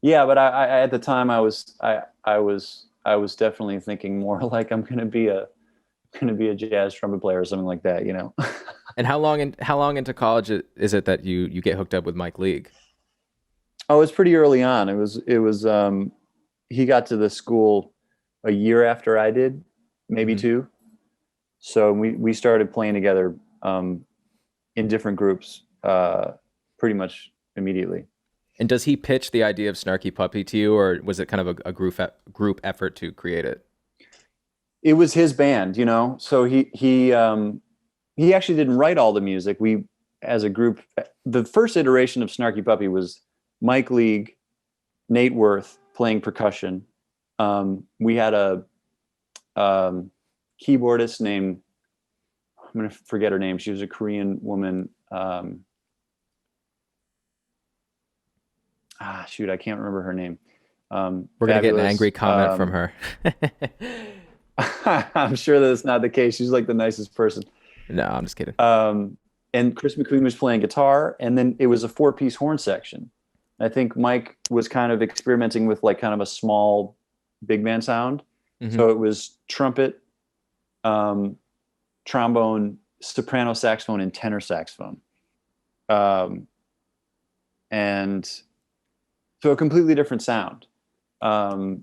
Yeah, but I at the time I was definitely thinking more like I'm gonna be a jazz trumpet player or something like that, you know. And how long into college is it that you get hooked up with Mike League? Oh, it was pretty early on. He got to the school a year after I did, maybe Hmm. two. So we started playing together in different groups pretty much immediately. And does he pitch the idea of Snarky Puppy to you, or was it kind of a group effort to create it? It was his band, you know. So he actually didn't write all the music. We, as a group, the first iteration of Snarky Puppy was Mike League, Nate Worth playing percussion. We had a keyboardist named, I'm going to forget her name. She was a Korean woman. Shoot, I can't remember her name. We're gonna get an angry Fabulous. comment from her. I'm sure that it's not the case. She's like the nicest person. No, I'm just kidding. And Chris McQueen was playing guitar, and then it was a four-piece horn section. I think Mike was kind of experimenting with like kind of a small big band sound. Hmm. So it was trumpet, um, trombone, soprano saxophone, and tenor saxophone. Um, and so a completely different sound. Um,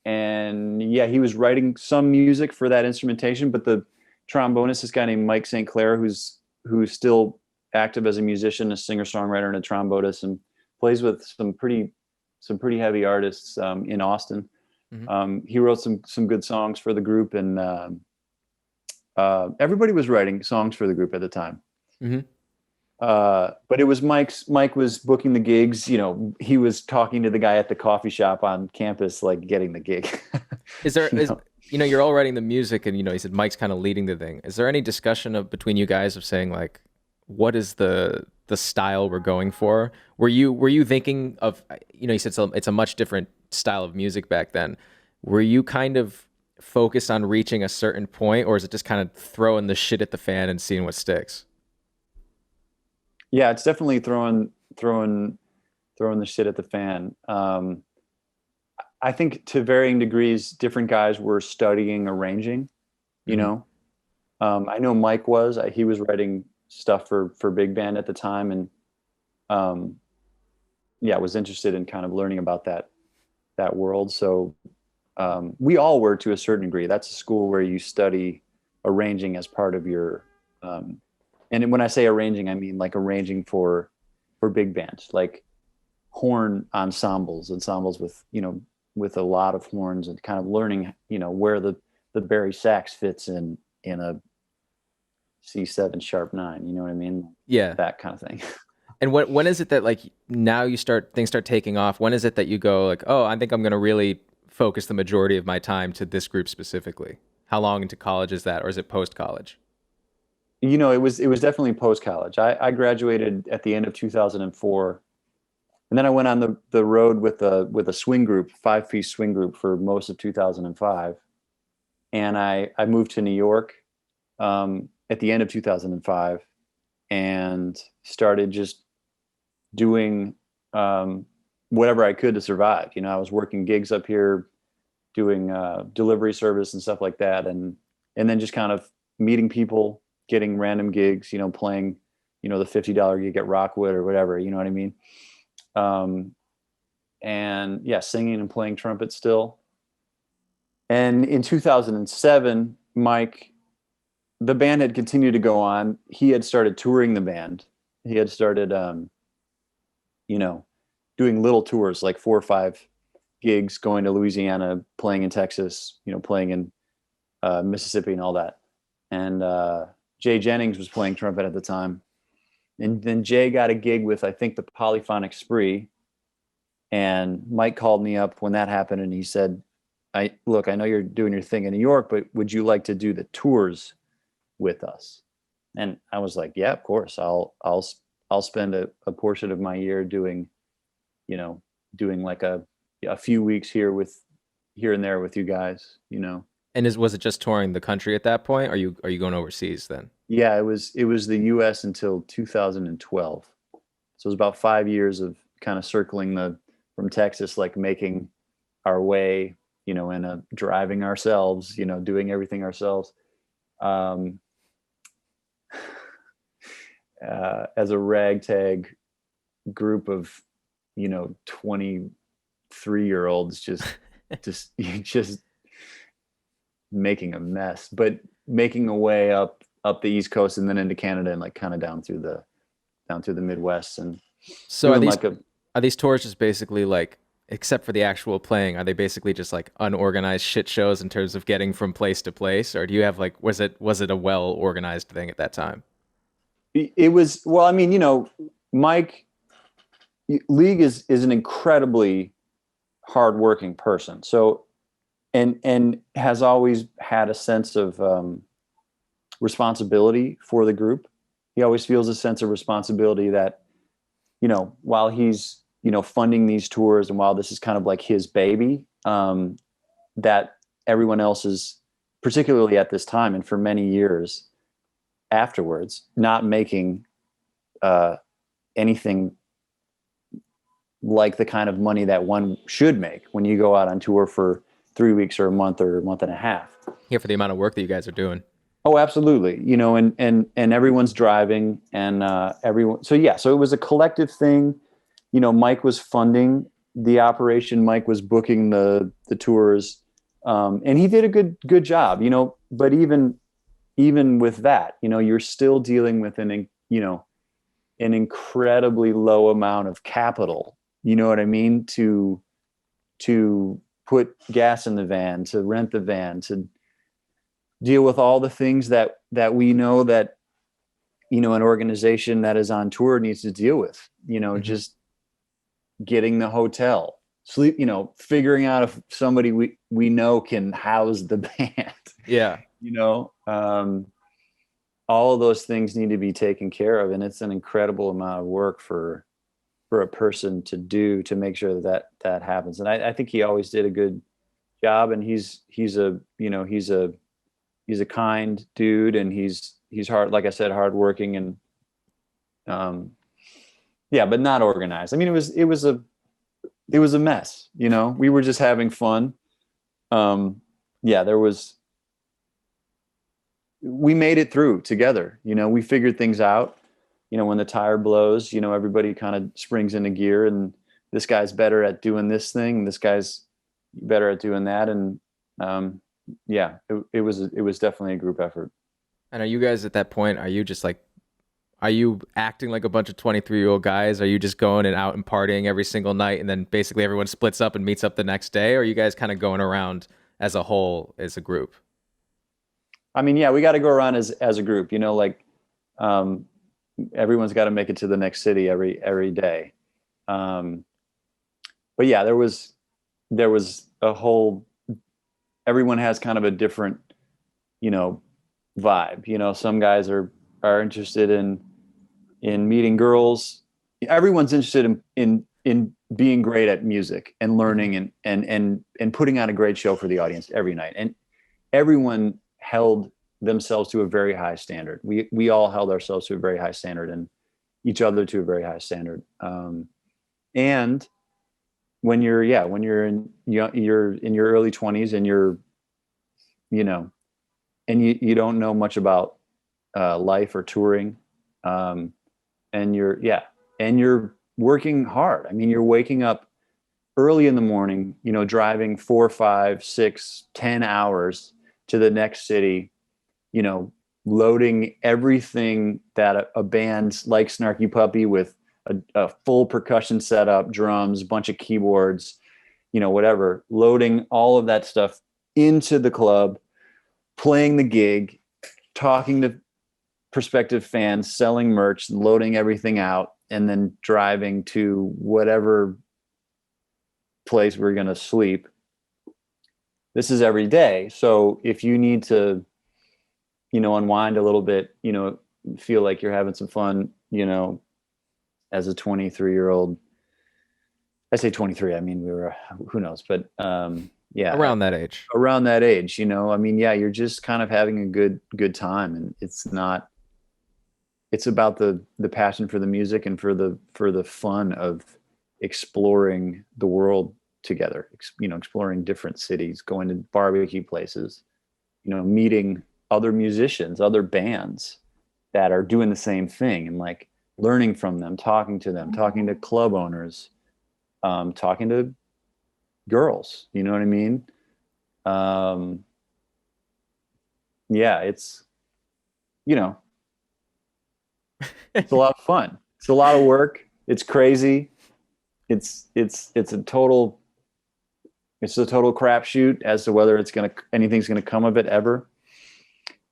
and yeah, he was writing some music for that instrumentation, but the trombonist, this guy named Mike St. Clair, who's still active as a musician, a singer-songwriter, and a trombonist, and plays with some pretty heavy artists in Austin. Hmm. He wrote some good songs for the group, and everybody was writing songs for the group at the time. Hmm. But it was Mike was booking the gigs. You know, he was talking to the guy at the coffee shop on campus, like getting the gig. Is there you is know, you're all writing the music, and you said Mike's kind of leading the thing. Is there any discussion of between you guys of saying like, what is the style we're going for? Were you thinking of you said it's a much different style of music back then. Were you kind of focused on reaching a certain point, or is it just kind of throwing the shit at the fan and seeing what sticks? yeah, it's definitely throwing the shit at the fan. I think to varying degrees, different guys were studying arranging. You Hmm. know, I know Mike was. He was writing stuff for big band at the time, and um, yeah, was interested in kind of learning about that world. So we all were to a certain degree. That's a school where you study arranging as part of your. And when I say arranging, I mean like arranging for big bands, like horn ensembles with with a lot of horns, and kind of learning where the bari sax fits in a C7 sharp nine. You know what I mean? Yeah. That kind of thing. And when is it that like now things start taking off? When is it that you go like, oh, I think I'm going to really focus the majority of my time to this group specifically? How long into college is that, or is it post college? It was definitely post college. I graduated at the end of 2004, and then I went on the road with a swing group, 5-piece swing group for most of 2005, and I moved to New York at the end of 2005, and started just doing whatever I could to survive. I was working gigs up here, doing delivery service and stuff like that, and then just kind of meeting people, getting random gigs, playing, the $50 gig at Rockwood or whatever. You know what I mean? Um, and yeah, singing and playing trumpet still. And in 2007, the band had continued to go on. He had started touring the band. He had started, you know, doing little tours, like 4 or 5 gigs, going to Louisiana, playing in Texas, playing in Mississippi and all that. And Jay Jennings was playing trumpet at the time. And then Jay got a gig with, I think, the Polyphonic Spree. And Mike called me up when that happened, and he said, I know you're doing your thing in New York, but would you like to do the tours with us?" And I was like, "Yeah, of course. I'll spend a portion of my year doing, you know, doing like a few weeks here and there with you guys, you know." And was it just touring the country at that point? Are you going overseas then? Yeah, it was the US until 2012. So it was about 5 years of kind of circling from Texas, like making our way, driving ourselves, doing everything ourselves. Um, as a ragtag group of, 23-year-olds, just making a mess, but making a way up the East Coast and then into Canada and like kind of down through the Midwest and So doing like a are these tours just basically like, except for the actual playing, are they basically just like unorganized shit shows in terms of getting from place to place, or do you have like was it a well organized thing at that time? it was, well, I mean, Mike League is an incredibly hardworking person. So and has always had a sense of responsibility for the group. He always feels a sense of responsibility that, while he's, funding these tours and while this is kind of like his baby, that everyone else is, particularly at this time and for many years afterwards, not making anything like the kind of money that one should make when you go out on tour for 3 weeks or a month and a half. Here for the amount of work that you guys are doing. Oh, absolutely. And everyone's driving and everyone. So yeah, so it was a collective thing. Mike was funding the operation. Mike was booking the tours, and he did a good job. But even with that, you're still dealing with an incredibly low amount of capital. You know what I mean? To put gas in the van, to rent the van, to deal with all the things that we know that, an organization that is on tour needs to deal with, just getting the hotel, sleep, figuring out if somebody we know can house the band. Yeah. All of those things need to be taken care of. And it's an incredible amount of work for a person to do to make sure that happens. And I think he always did a good job. And he's a kind dude, and he's hard, like I said, hardworking, and yeah, but not organized. I mean, it was a mess. We were just having fun. Yeah, we made it through together. We figured things out. When the tire blows, everybody kind of springs into gear, and this guy's better at doing this thing, and this guy's better at doing that. And yeah, it was definitely a group effort. And are you guys at that point, are you just like, are you acting like a bunch of 23-year-old guys? Are you just going and out and partying every single night, and then basically everyone splits up and meets up the next day? Or are you guys kind of going around as a whole, as a group? I mean, yeah, we got to go around as a group, like, everyone's got to make it to the next city every day. But yeah, there was a whole, everyone has kind of a different, vibe. Some guys are interested in meeting girls. Everyone's interested in being great at music and learning and putting on a great show for the audience every night. And everyone held themselves to a very high standard. We all held ourselves to a very high standard, and each other to a very high standard. And when you're in you're in your early 20s, and you're and you don't know much about life or touring, and you're working hard. I mean, you're waking up early in the morning, driving 4, 5, 6, 10 hours to the next city, loading everything that a band like Snarky Puppy, with a full percussion setup, drums, bunch of keyboards, whatever, loading all of that stuff into the club, playing the gig, talking to prospective fans, selling merch, loading everything out, and then driving to whatever place we're going to sleep. This is every day. So if you need to, unwind a little bit, feel like you're having some fun, as a 23-year-old, I say 23, I mean, we were, who knows, but yeah, Around that age. around that age, I mean, yeah, you're just kind of having a good time. And it's about the passion for the music and for the fun of exploring the world together, exploring different cities, going to barbecue places, meeting other musicians, other bands that are doing the same thing, and like learning from them, talking to them, talking to club owners, talking to girls, you know what I mean? Yeah, it's, it's a lot of fun. It's a lot of work. It's crazy. It's a total crapshoot as to whether anything's gonna come of it ever.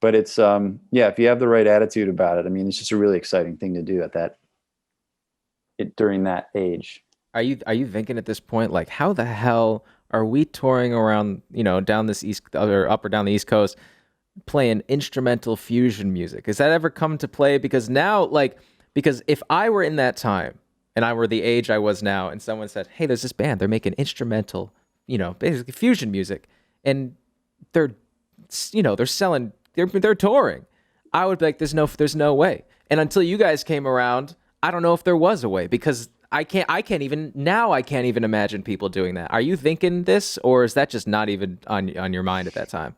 But it's if you have the right attitude about it, I mean, it's just a really exciting thing to do during that age. Are you thinking at this point, like, how the hell are we touring around, down this up or down the East Coast, playing instrumental fusion music? Has that ever come to play? Because now, because if I were in that time and I were the age I was now, and someone said, "Hey, there's this band, they're making instrumental, basically fusion music, and they're selling, they're touring," I would be like, there's no way. And until you guys came around, I don't know if there was a way, because I can't even imagine people doing that. Are you thinking this, or is that just not even on your mind at that time?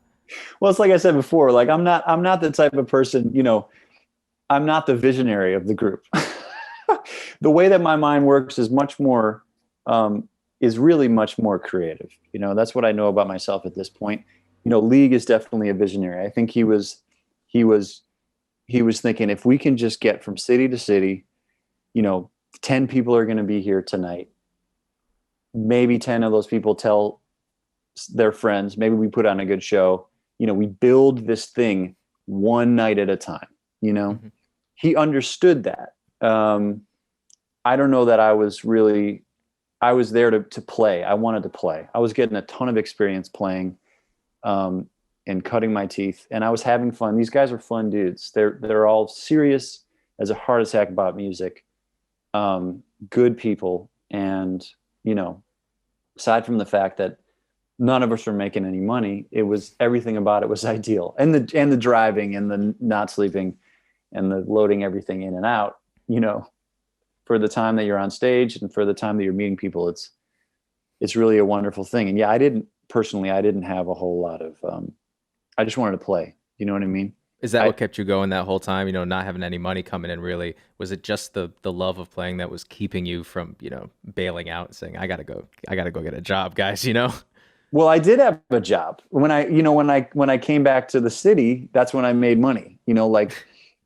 Well, it's like I said before, like I'm not the type of person, I'm not the visionary of the group. The way that my mind works is really much more creative. That's what I know about myself at this point. League is definitely a visionary. I think he was thinking, if we can just get from city to city, 10 people are going to be here tonight. Maybe 10 of those people tell their friends. Maybe we put on a good show. We build this thing one night at a time. Mm-hmm. He understood that. I don't know that I was there to play. I wanted to play. I was getting a ton of experience playing, and cutting my teeth, and I was having fun. These guys are fun dudes. They're all serious as a heart attack about music. Good people. And, aside from the fact that none of us were making any money, everything about it was ideal. And the driving and the not sleeping and the loading everything in and out, for the time that you're on stage and for the time that you're meeting people, it's really a wonderful thing. And yeah, I didn't have a whole lot of, I just wanted to play. You know what I mean? Is that what kept you going that whole time? Not having any money coming in, really? Was it just the love of playing that was keeping you from, bailing out and saying, I gotta go get a job, guys, Well, I did have a job when I came back to the city. That's when I made money,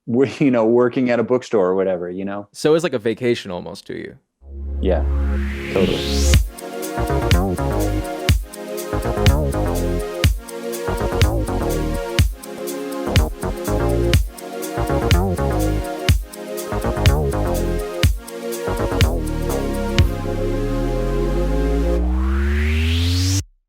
working at a bookstore or whatever, So it was like a vacation almost to you. Yeah, totally.